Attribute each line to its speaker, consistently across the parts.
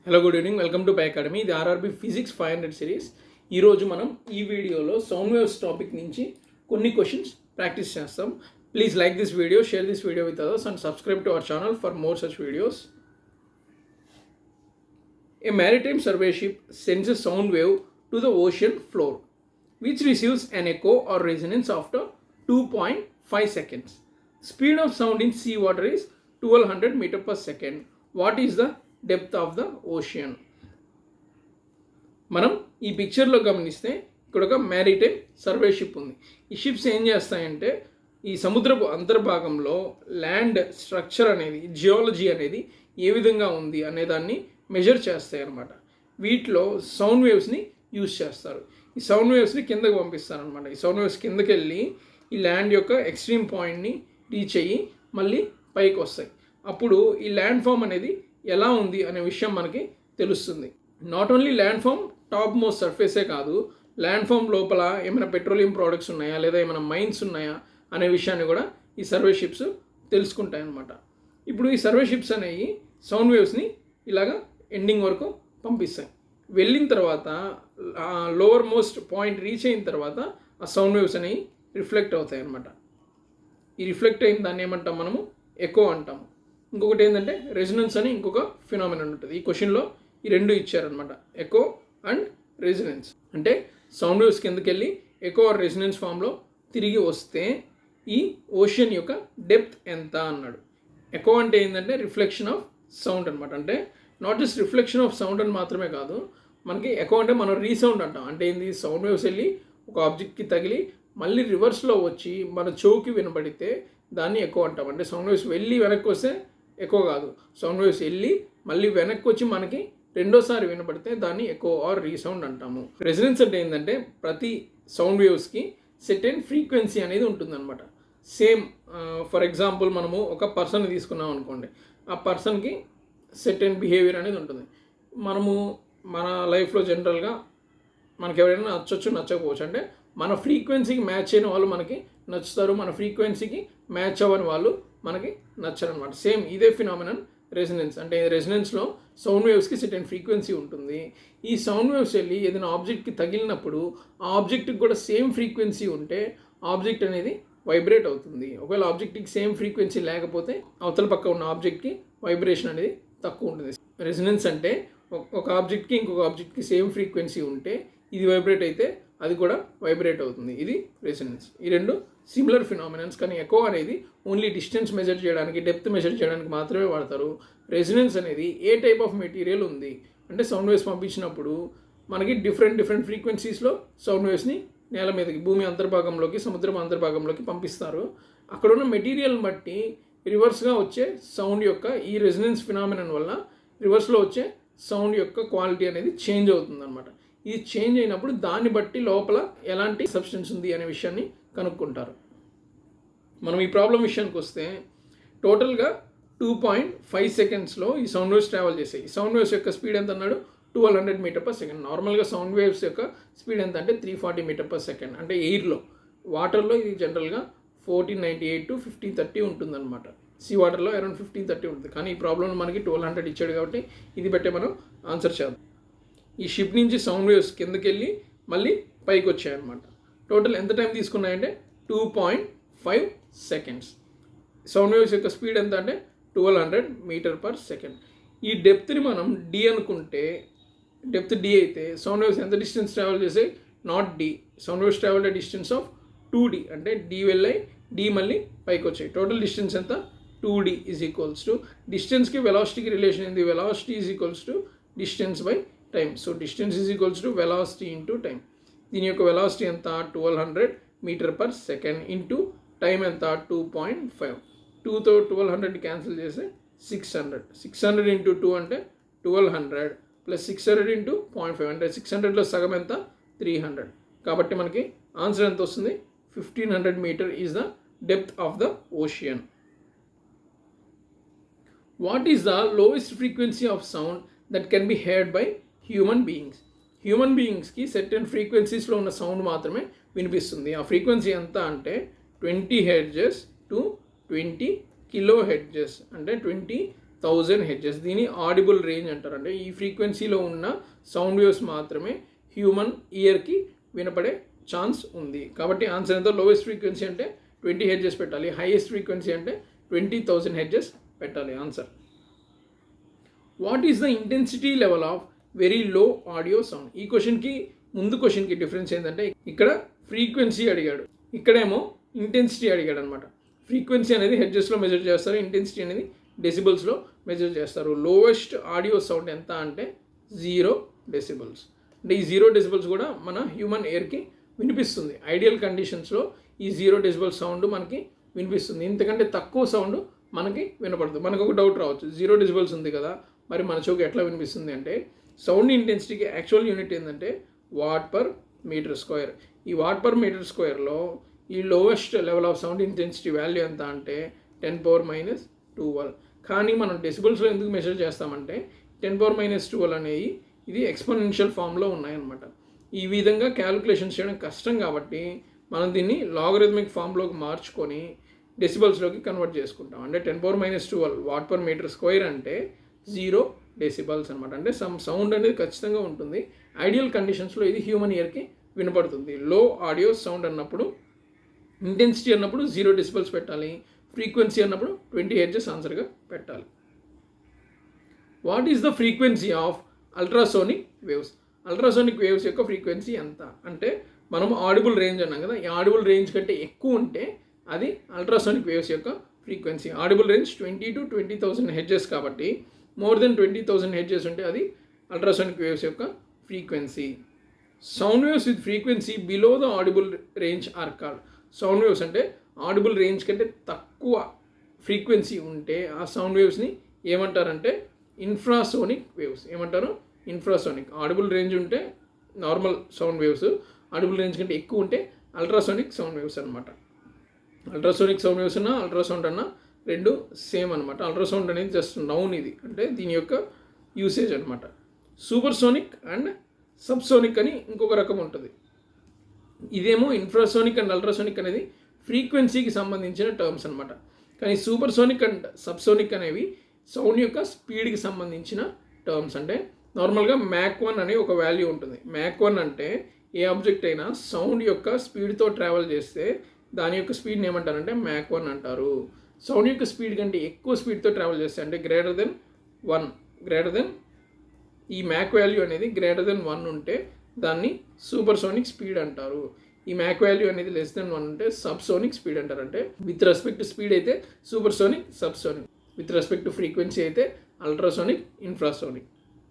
Speaker 1: Hello good evening, welcome to Pi Academy. ఇది RRB physics 500 series. ఈరోజు మనం ఈ వీడియోలో సౌండ్ వేవ్స్ టాపిక్ నుంచి కొన్ని క్వశ్చన్స్ ప్రాక్టీస్ చేస్తాం. Please like this video, share this video with others and subscribe to our channel for more such videos. A maritime survey ship sends a sound wave to the ocean floor, which receives an echo or resonance after 2.5 seconds. Speed of sound in seawater is 1200 meter per second. What is the depth of the ocean? మనం ఈ పిక్చర్లో గమనిస్తే ఇక్కడ ఒక maritime survey ship ఉంది. ఈ ships ఏం చేస్తాయంటే ఈ సముద్రపు అంతర్భాగంలో ల్యాండ్ స్ట్రక్చర్ అనేది, జియాలజీ అనేది ఏ విధంగా ఉంది అనేదాన్ని మెజర్ చేస్తాయి అన్నమాట. వీటిలో సౌండ్ వేవ్స్ని యూజ్ చేస్తారు. ఈ సౌండ్ వేవ్స్ని కిందకి పంపిస్తారనమాట. ఈ సౌండ్ వేవ్స్ కిందకి వెళ్ళి ఈ ల్యాండ్ యొక్క ఎక్స్ట్రీమ్ పాయింట్ని రీచ్ అయ్యి మళ్ళీ పైకి వస్తాయి. అప్పుడు ఈ ల్యాండ్ ఫామ్ అనేది ఎలా ఉంది అనే విషయం మనకి తెలుస్తుంది. Not only landform topmost సర్ఫేసే కాదు, ల్యాండ్ ఫామ్ లోపల ఏమైనా పెట్రోలియం ప్రోడక్ట్స్ ఉన్నాయా లేదా ఏమైనా మైన్స్ ఉన్నాయా అనే విషయాన్ని కూడా ఈ సర్వే షిప్స్ తెలుసుకుంటాయి అన్నమాట. ఇప్పుడు ఈ సర్వే షిప్స్ అనేవి సౌండ్ వేవ్స్ని ఇలాగా ఎండింగ్ వరకు పంపిస్తాయి. వెళ్ళిన తర్వాత లోవర్ మోస్ట్ పాయింట్ రీచ్ అయిన తర్వాత ఆ సౌండ్ వేవ్స్ అనేవి రిఫ్లెక్ట్ అవుతాయి అన్నమాట. ఈ రిఫ్లెక్ట్ అయిన దాన్ని ఏమంటాం మనము? ఎకో అంటాము. ఇంకొకటి ఏంటంటే రెజొనెన్స్ అని ఇంకొక ఫినామినన్ ఉంటుంది. ఈ క్వశ్చన్లో ఈ రెండు ఇచ్చారనమాట, ఎకో అండ్ రెజొనెన్స్. అంటే సౌండ్ వేవ్స్ కిందకి వెళ్ళి ఎకో ఆర్ రెజొనెన్స్ ఫామ్లో తిరిగి వస్తే ఈ ఓషన్ యొక్క డెప్త్ ఎంత అన్నాడు. ఎకో అంటే ఏంటంటే రిఫ్లెక్షన్ ఆఫ్ సౌండ్ అనమాట. అంటే not just reflection of sound అని మాత్రమే కాదు, మనకి ఎకో అంటే మనం రీసౌండ్ అంటాం. అంటే ఏంది, సౌండ్ వేవ్స్ వెళ్ళి ఒక ఆబ్జెక్ట్కి తగిలి మళ్ళీ రివర్స్లో వచ్చి మన చెవుకి వినబడితే దాన్ని ఎకో అంటాం. అంటే సౌండ్ వేవ్స్ వెళ్ళి వెనక్కి వస్తే ఎకో కాదు, సౌండ్ వేవ్స్ వెళ్ళి మళ్ళీ వెనక్కి వచ్చి మనకి రెండోసారి వినపడితే దాన్ని ఎకో ఆర్ రీసౌండ్ అంటాము. రెజొనెన్స్ అంటే ఏంటంటే ప్రతి సౌండ్ వేవ్స్కి సెర్టెన్ ఫ్రీక్వెన్సీ అనేది ఉంటుందన్నమాట. సేమ్ ఫర్ ఎగ్జాంపుల్ మనము ఒక పర్సన్ తీసుకున్నాం అనుకోండి, ఆ పర్సన్కి సెర్టెన్ బిహేవియర్ అనేది ఉంటుంది. మనము మన లైఫ్లో జనరల్గా మనకి ఎవరైనా నచ్చవచ్చు, నచ్చకపోవచ్చు. అంటే మన ఫ్రీక్వెన్సీకి మ్యాచ్ అయిన వాళ్ళు మనకి నచ్చుతారు, మన ఫ్రీక్వెన్సీకి మ్యాచ్ అవ్వని వాళ్ళు మనకి నచ్చరు అనమాట. సేమ్ ఇదే ఫినామినన్ రెజొనెన్స్. అంటే రెజొనెన్స్లో సౌండ్ వేవ్స్కి సెర్టెన్ ఫ్రీక్వెన్సీ ఉంటుంది. ఈ సౌండ్ వేవ్స్ వెళ్ళి ఏదైనా ఆబ్జెక్ట్కి తగిలినప్పుడు ఆ ఆబ్జెక్ట్కి కూడా సేమ్ ఫ్రీక్వెన్సీ ఉంటే ఆబ్జెక్ట్ అనేది వైబ్రేట్ అవుతుంది. ఒకవేళ ఆబ్జెక్ట్కి సేమ్ ఫ్రీక్వెన్సీ లేకపోతే అవతల పక్క ఉన్న ఆబ్జెక్ట్కి వైబ్రేషన్ అనేది తక్కువ ఉంటుంది. రెజొనెన్స్ అంటే ఒక ఆబ్జెక్ట్కి ఇంకొక ఆబ్జెక్ట్కి సేమ్ ఫ్రీక్వెన్సీ ఉంటే ఇది వైబ్రేట్ అయితే అది కూడా వైబ్రేట్ అవుతుంది. ఇది రెజొనెన్స్. ఈ రెండు సిమిలర్ ఫినామినన్స్. కానీ ఎకో అనేది ఓన్లీ డిస్టెన్స్ మెజర్ చేయడానికి, డెప్త్ మెజర్ చేయడానికి మాత్రమే వాడతారు. రెజొనెన్స్ అనేది ఏ టైప్ ఆఫ్ మెటీరియల్ ఉంది అంటే సౌండ్ వేవ్స్ పంపించినప్పుడు మనకి డిఫరెంట్ ఫ్రీక్వెన్సీస్లో సౌండ్ వేవ్స్ని నేల మీదకి, భూమి అంతర్భాగంలోకి, సముద్రం అంతర్భాగంలోకి పంపిస్తారు. అక్కడ ఉన్న మెటీరియల్ని బట్టి రివర్స్గా వచ్చే సౌండ్ యొక్క ఈ రెజొనెన్స్ ఫినామినన్ వల్ల రివర్స్లో వచ్చే సౌండ్ యొక్క క్వాలిటీ అనేది చేంజ్ అవుతుంది అనమాట. ఇది చేంజ్ అయినప్పుడు దాన్ని బట్టి లోపల ఎలాంటి సబ్స్టెన్స్ ఉంది అనే విషయాన్ని కనుక్కుంటారు. మనం ఈ ప్రాబ్లం విషయానికి వస్తే టోటల్గా 2.5 సెకండ్స్లో ఈ సౌండ్ వేవ్స్ ట్రావెల్ చేసాయి. ఈ సౌండ్ వేవ్స్ యొక్క స్పీడ్ ఎంత అన్నాడు? 1200 మీటర్ పర్ సెకండ్. నార్మల్గా సౌండ్ వేవ్స్ యొక్క స్పీడ్ ఎంత అంటే 340 మీటర్ పర్ సెకండ్. అంటే ఎయిర్లో, వాటర్లో ఇది జనరల్గా 1498 to 1530 ఉంటుందన్నమాట. సీ వాటర్లో అరౌండ్ 1530 ఉంటుంది. కానీ ఈ ప్రాబ్లంలో మనకి 1200 ఇచ్చాడు కాబట్టి ఇది బట్టే మనం ఆన్సర్ చేద్దాం. ఈ షిప్ నుంచి సౌండ్ వేవ్స్ కిందకి వెళ్ళి మళ్ళీ పైకి వచ్చాయన్నమాట. టోటల్ ఎంత టైం తీసుకున్నాయంటే 2.5 సెకండ్స్. సౌండ్ వేవ్స్ యొక్క స్పీడ్ ఎంత అంటే 1200 మీటర్ పర్ సెకండ్. ఈ డెప్త్ని మనం డి అనుకుంటే, డెప్త్ డి అయితే సౌండ్ వేవ్స్ ఎంత డిస్టెన్స్ ట్రావెల్ చేసాయి? Not D. Sound waves travel the distance of 2d. అంటే డి వెళ్ళాయి, డి మళ్ళీ పైకి వచ్చాయి. టోటల్ డిస్టెన్స్ ఎంత? 2d ఈజ్ ఈక్వల్స్ టు డిస్టెన్స్కి వెలాసిటీకి రిలేషన్ ఏంది? Velocity is equals to distance by time. So distance is equals to velocity into time. దీని యొక్క వెలాసిటీ ఎంత? 1200 metre per second into time ఎంత? 2.5. 2తో 1200 క్యాన్సిల్ చేస్తే 600. 600 ఇంటూ 2 అంటే 1200 ప్లస్ 600 ఇంటూ 0.5 అంటే 600లో సగం ఎంత? 300. కాబట్టి మనకి ఆన్సర్ ఎంత వస్తుంది? 1500 metre is the depth of the ocean. What is the lowest frequency of sound that can be heard by human beings? Human బీయింగ్స్కి సెర్టెన్ ఫ్రీక్వెన్సీస్లో ఉన్న సౌండ్ మాత్రమే వినిపిస్తుంది. ఆ ఫ్రీక్వెన్సీ ఎంత అంటే 20 హెర్ట్జెస్ టు 20 కిలో హెర్ట్జెస్. అంటే 20 1000 హెడ్జెస్. దీని ఆడిబుల్ రేంజ్ అంటారు. అంటే ఈ ఫ్రీక్వెన్సీలో ఉన్న సౌండ్ వేవ్స్ మాత్రమే హ్యూమన్ ఇయర్కి వినపడే ఛాన్స్ ఉంది. కాబట్టి ఆన్సర్ ఎంతో లోయెస్ట్ ఫ్రీక్వెన్సీ అంటే 20 హెడ్జెస్ పెట్టాలి, హైయెస్ట్ ఫ్రీక్వెన్సీ అంటే 20,000 హెడ్జెస్ పెట్టాలి answer. What is the intensity level of very low audio sound? ఈ క్వశ్చన్కి ముందు క్వశ్చన్కి డిఫరెన్స్ ఏంటంటే ఇక్కడ ఫ్రీక్వెన్సీ అడిగాడు, ఇక్కడేమో ఇంటెన్సిటీ అడిగాడు అనమాట. ఫ్రీక్వెన్సీ అనేది హెడ్జెస్లో మెజర్ చేస్తారు, ఇంటెన్సిటీ అనేది డెసిబుల్స్లో మెజర్ చేస్తారు. లోవెస్ట్ ఆడియో సౌండ్ ఎంత అంటే 0 డెసిబుల్స్. అంటే ఈ 0 డెసిబుల్స్ కూడా మన హ్యూమన్ ఎయిర్కి వినిపిస్తుంది. ఐడియల్ కండిషన్స్లో ఈ 0 డెసిబుల్ సౌండ్ మనకి వినిపిస్తుంది. ఇంతకంటే తక్కువ సౌండ్ మనకి వినపడుతుంది. మనకు ఒక డౌట్ రావచ్చు, 0 డెసిబుల్స్ ఉంది కదా, మరి మన చెవుకి ఎట్లా వినిపిస్తుంది అంటే సౌండ్ ఇంటెన్సిటీకి యాక్చువల్ యూనిట్ ఏంటంటే వాట్ పర్ మీటర్ స్క్వేర్. ఈ వాట్ పర్ మీటర్ స్క్వేర్లో ఈ lowest level of sound intensity value ఎంత అంటే 10⁻²12. కానీ మనం డెసిబుల్స్లో ఎందుకు మెజర్ చేస్తామంటే 10⁻²12 అనేవి ఇది ఎక్స్పోనెన్షియల్ ఫామ్లో ఉన్నాయన్నమాట. ఈ విధంగా క్యాలిక్యులేషన్స్ చేయడం కష్టం కాబట్టి మనం దీన్ని లాగరిథమిక్ ఫామ్లోకి మార్చుకొని డెసిబల్స్లోకి కన్వర్ట్ చేసుకుంటాం. అంటే 10⁻²12 వాట్ పర్ మీటర్ స్క్వేర్ అంటే 0 డెసిబల్స్ అనమాట. అంటే సౌండ్ అనేది ఖచ్చితంగా ఉంటుంది. ఐడియల్ కండిషన్స్లో ఇది హ్యూమన్ ఇయర్కి వినపడుతుంది. లో ఆడియో సౌండ్ అన్నప్పుడు, ఇంటెన్సిటీ అన్నప్పుడు 0 డెసిబల్స్ పెట్టాలి, ఫ్రీక్వెన్సీ అన్నప్పుడు 20 హెడ్జెస్ ఆన్సర్గా పెట్టాలి. What is the frequency of ultrasonic waves? Ultrasonic waves యొక్క ఫ్రీక్వెన్సీ ఎంత అంటే మనం ఆడిబుల్ రేంజ్ అన్నాం కదా, ఈ ఆడిబుల్ రేంజ్ కంటే ఎక్కువ ఉంటే అది అల్ట్రాసోనిక్ వేవ్స్ యొక్క frequency. Audible range 20 to 20,000 hertz కాబట్టి మోర్ దెన్ 20,000 హెడ్జెస్ ఉంటే అది అల్ట్రాసోనిక్ వేవ్స్ యొక్క frequency. Sound waves with frequency below the audible range are called. Sound waves అంటే ఆడిబుల్ రేంజ్ కంటే తక్కువ ఫ్రీక్వెన్సీ ఉంటే ఆ సౌండ్ వేవ్స్ని ఏమంటారంటే ఇన్ఫ్రాసోనిక్ వేవ్స్. ఏమంటారు? ఇన్ఫ్రాసోనిక్. ఆడిబుల్ రేంజ్ ఉంటే normal sound waves, audible range కంటే ఎక్కువ ఉంటే అల్ట్రాసోనిక్ సౌండ్ వేవ్స్ అనమాట. అల్ట్రాసోనిక్ సౌండ్ వేవ్స్ అన్నా అల్ట్రాసౌండ్ అన్నా రెండు సేమ్ అనమాట. అల్ట్రాసౌండ్ అనేది జస్ట్ నౌన్, ఇది అంటే దీని యొక్క యూసేజ్ అనమాట. సూపర్సోనిక్ అండ్ సబ్సోనిక్ అని ఇంకొక రకం ఉంటుంది. ఇదేమో ఇన్ఫ్రాసోనిక్ అండ్ అల్ట్రాసోనిక్ అనేది ఫ్రీక్వెన్సీకి సంబంధించిన టర్మ్స్ అనమాట. కానీ సూపర్సోనిక్ అండ్ సబ్సోనిక్ అనేవి సౌండ్ యొక్క స్పీడ్కి సంబంధించిన టర్మ్స్. అంటే నార్మల్గా మ్యాక్ 1 అనే ఒక వాల్యూ ఉంటుంది. మ్యాక్ 1 అంటే ఏ ఆబ్జెక్ట్ అయినా సౌండ్ యొక్క స్పీడ్తో ట్రావెల్ చేస్తే దాని యొక్క స్పీడ్ని ఏమంటారంటే మ్యాక్ 1 అంటారు. సౌండ్ యొక్క స్పీడ్ కంటే ఎక్కువ స్పీడ్తో ట్రావెల్ చేస్తే అంటే గ్రేటర్ దెన్ ఈ మ్యాక్ వాల్యూ అనేది గ్రేటర్ దెన్ 1 ఉంటే దాన్ని సూపర్సోనిక్ స్పీడ్ అంటారు. ఈ మ్యాక్ వాల్యూ అనేది లెస్ దెన్ 1 ఉంటే సబ్సోనిక్ స్పీడ్ అంటారు. అంటే విత్ రెస్పెక్ట్ టు స్పీడ్ అయితే supersonic, subsonic. With respect to frequency అయితే ultrasonic, infrasonic.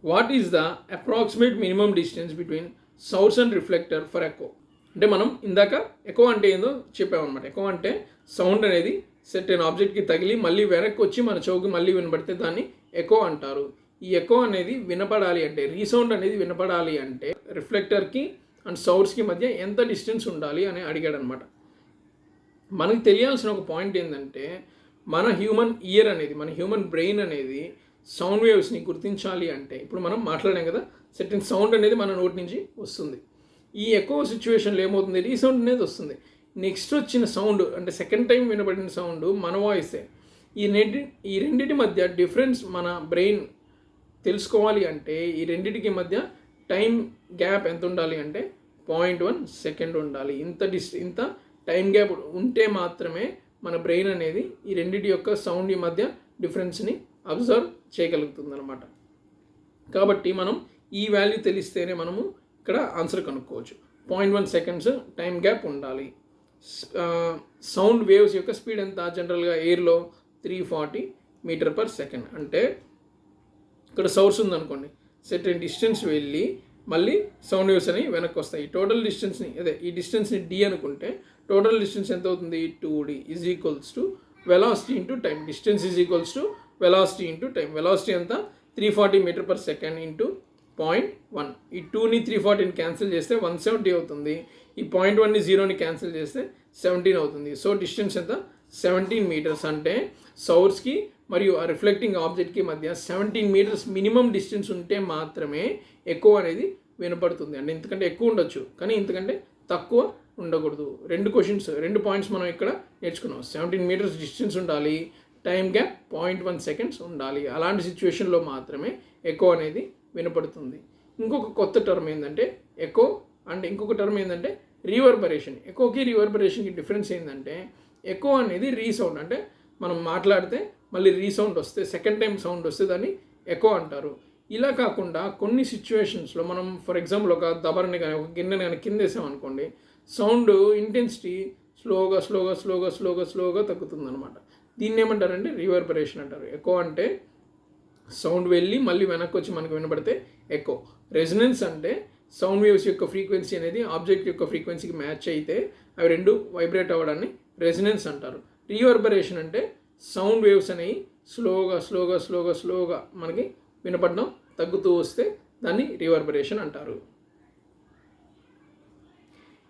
Speaker 1: What is the approximate minimum distance between source and reflector for echo? అంటే మనం ఇందాక ఎకో అంటే ఏందో చెప్పామన్నమాట. ఎకో అంటే సౌండ్ అనేది సెర్టెన్ ఆబ్జెక్ట్కి తగిలి మళ్ళీ వెనక్కి వచ్చి మన చెవుకి మళ్ళీ వినపడితే దాన్ని ఎకో అంటారు. ఈ ఎకో అనేది వినపడాలి అంటే, రీసౌండ్ అనేది వినపడాలి అంటే రిఫ్లెక్టర్కి అండ్ సోర్స్కి మధ్య ఎంత డిస్టెన్స్ ఉండాలి అని అడిగాడు అనమాట. మనకు తెలియాల్సిన ఒక పాయింట్ ఏంటంటే మన హ్యూమన్ ఇయర్ అనేది, మన హ్యూమన్ బ్రెయిన్ అనేది సౌండ్ వేవ్స్ని గుర్తించాలి అంటే, ఇప్పుడు మనం మాట్లాడాం కదా, సెర్టెన్ సౌండ్ అనేది మన నోటి నుంచి వస్తుంది. ఈ ఎకో సిచ్యువేషన్లో ఏమవుతుంది, రీసౌండ్ అనేది వస్తుంది. నెక్స్ట్ వచ్చిన సౌండ్ అంటే సెకండ్ టైం వినబడిన సౌండ్ మన వాయిసే. ఈ రెండింటి మధ్య డిఫరెన్స్ మన బ్రెయిన్ తెలుసుకోవాలి అంటే ఈ రెండింటికి మధ్య టైం గ్యాప్ ఎంత ఉండాలి అంటే 0.1 సెకండ్ ఉండాలి. ఇంత టైం గ్యాప్ ఉంటే మాత్రమే మన బ్రెయిన్ అనేది ఈ రెండింటి యొక్క సౌండ్ మధ్య డిఫరెన్స్ని అబ్జర్వ్ చేయగలుగుతుంది అనమాట. కాబట్టి మనం ఈ వాల్యూ తెలిస్తేనే మనము ఇక్కడ ఆన్సర్ కనుక్కోవచ్చు. 0.1 సెకండ్స్ టైం గ్యాప్ ఉండాలి. సౌండ్ వేవ్స్ యొక్క స్పీడ్ ఎంత? జనరల్గా ఎయిర్లో 340 మీటర్ పర్ సెకండ్. అంటే ఇక్కడ సోర్స్ ఉందనుకోండి, సెర్టెన్ డిస్టెన్స్ వెళ్ళి మళ్ళీ సౌండ్ వేవ్స్ అని వెనక్కి వస్తాయి. టోటల్ డిస్టెన్స్ని ఈ డిస్టెన్స్ని d అనుకుంటే టోటల్ డిస్టెన్స్ ఎంత అవుతుంది? 2d is equals to velocity into time. Distance is equals to velocity into time. Velocity ఎంత? 340 మీటర్ పర్ సెకండ్ ఇంటూ 0.1. ఈ 2ని 340ని క్యాన్సిల్ చేస్తే 170 అవుతుంది. ఈ 0.1ని 0ని క్యాన్సిల్ చేస్తే 17 అవుతుంది. సో డిస్టెన్స్ ఎంత? 17 మీటర్స్. అంటే సోర్స్కి మరియు ఆ రిఫ్లెక్టింగ్ ఆబ్జెక్ట్కి మధ్య 17 మీటర్స్ మినిమం డిస్టెన్స్ ఉంటే మాత్రమే ఎక్కువ అనేది వినపడుతుంది. అంటే ఇంతకంటే ఎక్కువ ఉండొచ్చు కానీ ఇంతకంటే తక్కువ ఉండకూడదు. రెండు పాయింట్స్ మనం ఇక్కడ నేర్చుకున్నాం. 17 మీటర్స్ డిస్టెన్స్ ఉండాలి, టైం గ్యాప్ 0.1 సెకండ్స్ ఉండాలి. అలాంటి సిచ్యువేషన్లో మాత్రమే ఎకో అనేది వినపడుతుంది. ఇంకొక కొత్త టర్మ్ ఏంటంటే ఎకో అండ్ ఇంకొక టర్మ్ ఏంటంటే రీవర్బరేషన్. ఎకోకి రీవర్బరేషన్కి డిఫరెన్స్ ఏంటంటే ఎకో అనేది రీసౌండ్, అంటే మనం మాట్లాడితే మళ్ళీ రీసౌండ్ వస్తే సెకండ్ టైం సౌండ్ వస్తే దాన్ని ఎకో అంటారు. ఇలా కాకుండా కొన్ని సిచ్యువేషన్స్లో మనం ఫర్ ఎగ్జాంపుల్ ఒక దబర్ని కానీ ఒక గిన్నెని కానీ కింద వేసాం అనుకోండి, సౌండ్ ఇంటెన్సిటీ స్లోగా తగ్గుతుంది అనమాట. దీన్ని ఏమంటారంటే రీవర్బరేషన్ అంటారు. ఎకో అంటే సౌండ్ వెళ్ళి మళ్ళీ వెనక్కి వచ్చి మనకు వినబడితే ఎకో. రెజొనెన్స్ అంటే సౌండ్ వేవ్స్ యొక్క ఫ్రీక్వెన్సీ అనేది ఆబ్జెక్ట్ యొక్క ఫ్రీక్వెన్సీకి మ్యాచ్ అయితే అవి రెండు వైబ్రేట్ అవ్వడాన్ని రెజొనెన్స్ అంటారు. రీవర్బరేషన్ అంటే సౌండ్ వేవ్స్ అనేవి స్లోగా మనకి వినపడడం తగ్గుతూ వస్తే దాన్ని రీవర్బరేషన్ అంటారు.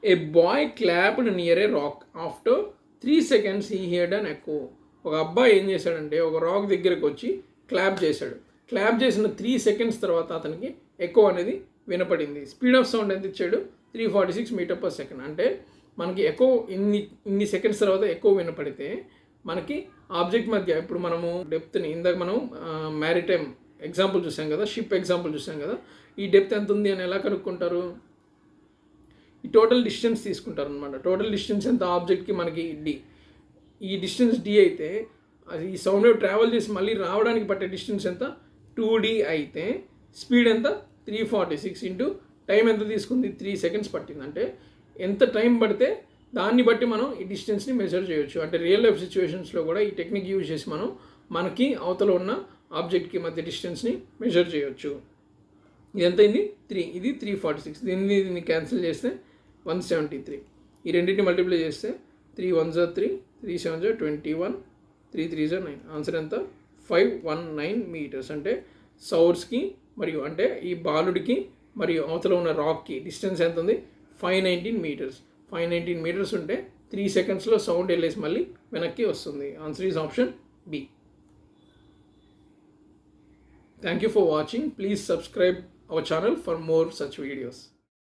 Speaker 1: A boy clapped near a rock after 3 seconds he heard an echo. ఒక అబ్బాయి ఏం చేశాడంటే ఒక రాక్ దగ్గరకు వచ్చి క్లాప్ చేశాడు. క్లాప్ చేసిన 3 seconds తర్వాత అతనికి ఎకో అనేది వినపడింది. స్పీడ్ ఆఫ్ సౌండ్ ఎంత ఇచ్చాడు? 346 m/s. అంటే మనకి ఎకో ఇన్ని సెకండ్స్ తర్వాత ఎకో వినపడితే మనకి ఆబ్జెక్ట్ మధ్య, ఇప్పుడు మనము డెప్త్ని ఇందాక మనం మ్యారిటైమ్ ఎగ్జాంపుల్ చూసాం కదా, షిప్ ఎగ్జాంపుల్ చూసాం కదా, ఈ డెప్త్ ఎంత ఉంది అని ఎలా కనుక్కుంటారు? ఈ టోటల్ డిస్టెన్స్ తీసుకుంటారు అనమాట. టోటల్ డిస్టెన్స్ ఎంత ఆబ్జెక్ట్కి మనకి డి. ఈ డిస్టెన్స్ డి అయితే అది ఈ సౌండ్ వేవ్ ట్రావెల్ చేసి మళ్ళీ రావడానికి పట్టే డిస్టెన్స్ ఎంత? 2d అయితే స్పీడ్ ఎంత? 346 ఇంటూ టైం ఎంత తీసుకుంది? 3 seconds పట్టింది. అంటే ఎంత టైం పడితే దాన్ని బట్టి మనం ఈ డిస్టెన్స్ని మెజర్ చేయొచ్చు. అంటే రియల్ లైఫ్ సిచ్యువేషన్స్లో కూడా ఈ టెక్నిక్ యూజ్ చేసి మనం మనకి అవతల ఉన్న ఆబ్జెక్ట్కి మధ్య డిస్టెన్స్ని మెజర్ చేయొచ్చు. ఇది ఎంత అయింది? 3. ఇది 346. దీన్ని క్యాన్సిల్ చేస్తే 173. ఈ రెండింటిని మల్టిప్లై చేస్తే 3 1s are 3, 3 7s are 21, 3 3s are 9. Answer ఎంత? 519 meters. అంటే సౌర్స్కి మరియు అంటే ఈ బాలుడికి మరియు అవతల ఉన్న రాక్కి డిస్టెన్స్ ఎంత ఉంది? 519 meters. 519 meters ఉంటే 3 secondsలో సౌండ్ వెళ్ళేసి మళ్ళీ వెనక్కి వస్తుంది. Answer is option B. Thank you for watching. Please subscribe our channel for more such videos.